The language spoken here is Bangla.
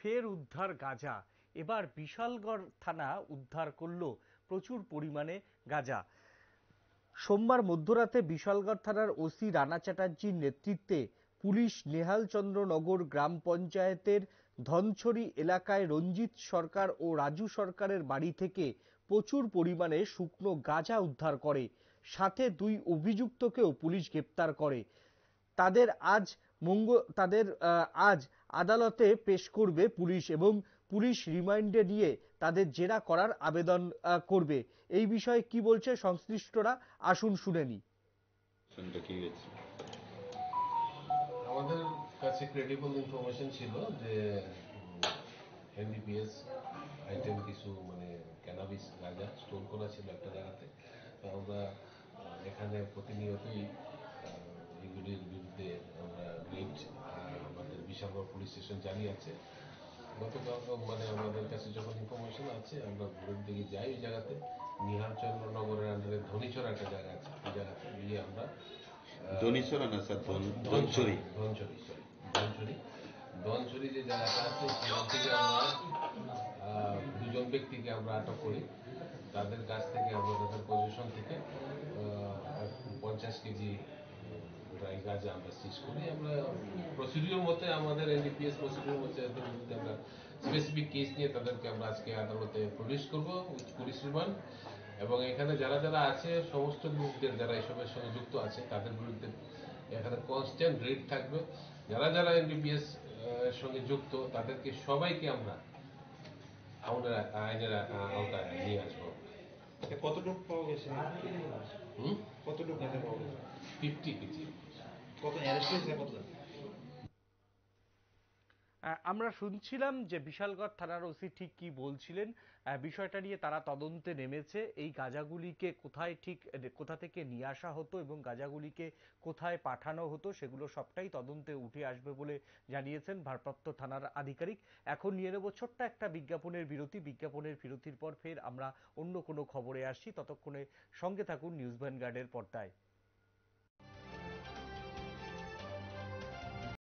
ফের উদ্ধার গাঁজা। এবার বিশালগড় থানা উদ্ধার করলো প্রচুর পরিমাণে গাঁজা। সোমবার মধ্যরাতে বিশালগড় থানার ওসি রানা চ্যাটার্জির নেতৃত্বে পুলিশ নেহালচন্দ্রনগর গ্রাম পঞ্চায়েতের ধনছড়ি এলাকায় রঞ্জিত সরকার ও রাজু সরকারের বাড়ি থেকে প্রচুর পরিমাণে শুকনো গাঁজা উদ্ধার করে। সাথে দুই অভিযুক্তকেও পুলিশ গ্রেপ্তার করে। তাদের আজ আদালতে পেশ করবে পুলিশ এবং পুলিশ রিমান্ডে নিয়ে তাদের জেরা করার আবেদন করবে। এই বিষয়ে কি বলছে সংশ্লিষ্টরা, আসুন শুনে নি। আমাদের কাছে ক্রেডিবল ইনফরমেশন ছিল যে এনডিপিএস আইটেম কিছু ক্যানাবিস গাঁজা স্টোর করা ছিল একটা জায়গাতে। তো আমরা এখানে প্রতিনিয়তই এগুলির বিরুদ্ধে আমরা রেড আমাদের বিশালগড় পুলিশ স্টেশন জারি আছে। গতকাল আমাদের কাছে যখন ইনফরমেশন আছে আমরা ভোরের দিকে যাই ওই জায়গাতে। নিহালচন্দ্রনগরের আন্ডারে ধনীছড়া একটা জায়গা আছে, ওই জায়গাতে গিয়ে আমরা ধনছড়ি যে জায়গাটা আছে সেখান থেকে আমরা দুজন ব্যক্তিকে আমরা আটক করি। তাদের কাছ থেকে আমরা তাদের পজিশন থেকে 50 কেজি ড্রাই গাঁজা আমরা সিজ করি। আমরা প্রসিডিওর মতে আমাদের এনডিপিএস প্রসিডিওর মতে এদের বিরুদ্ধে আমরা স্পেসিফিক কেস নিয়ে তাদেরকে আমরা আজকে আদালতে প্রডিউস করবো উইথ পুলিশ রিমান্ড। এবং এখানে যারা যারা আছে সমস্ত লোকদের যারা এসবের সঙ্গে যুক্ত আছে তাদের বিরুদ্ধে এখানে কনস্ট্যান্ট রেড থাকবে। যারা যারা এনডিপিএস সঙ্গে যুক্ত তাদেরকে সবাইকে আমরা আইনের আওতায় নিয়ে আসবো। কতটুকু পাওয়া গেছে? কতটুকু পাওয়া গেছে? 50 কেজি। কত অ্যারেস্ট হয়েছে? কত? আমরা শুনছিলাম যে বিশালগড় থানার ওসি ঠিক কি বলছিলেন। বিষয়টা নিয়ে তারা তদন্তে নেমেছে। এই গাঁজাগুলিকে কোথা থেকে নিয়ে আসা হতো এবং গাঁজাগুলিকে কোথায় পাঠানো হতো সেগুলো সবটাই তদন্তে উঠে আসবে বলে জানিয়েছেন ভারপ্রাপ্ত থানার আধিকারিক। এখন নিয়ে নেব ছোট্ট একটা বিজ্ঞাপনের বিরতি। বিজ্ঞাপনের বিরতির পর ফের আমরা অন্য কোনো খবরে আসছি। ততক্ষণে সঙ্গে থাকুন নিউজ ভ্যানগার্ডের পর্দায়।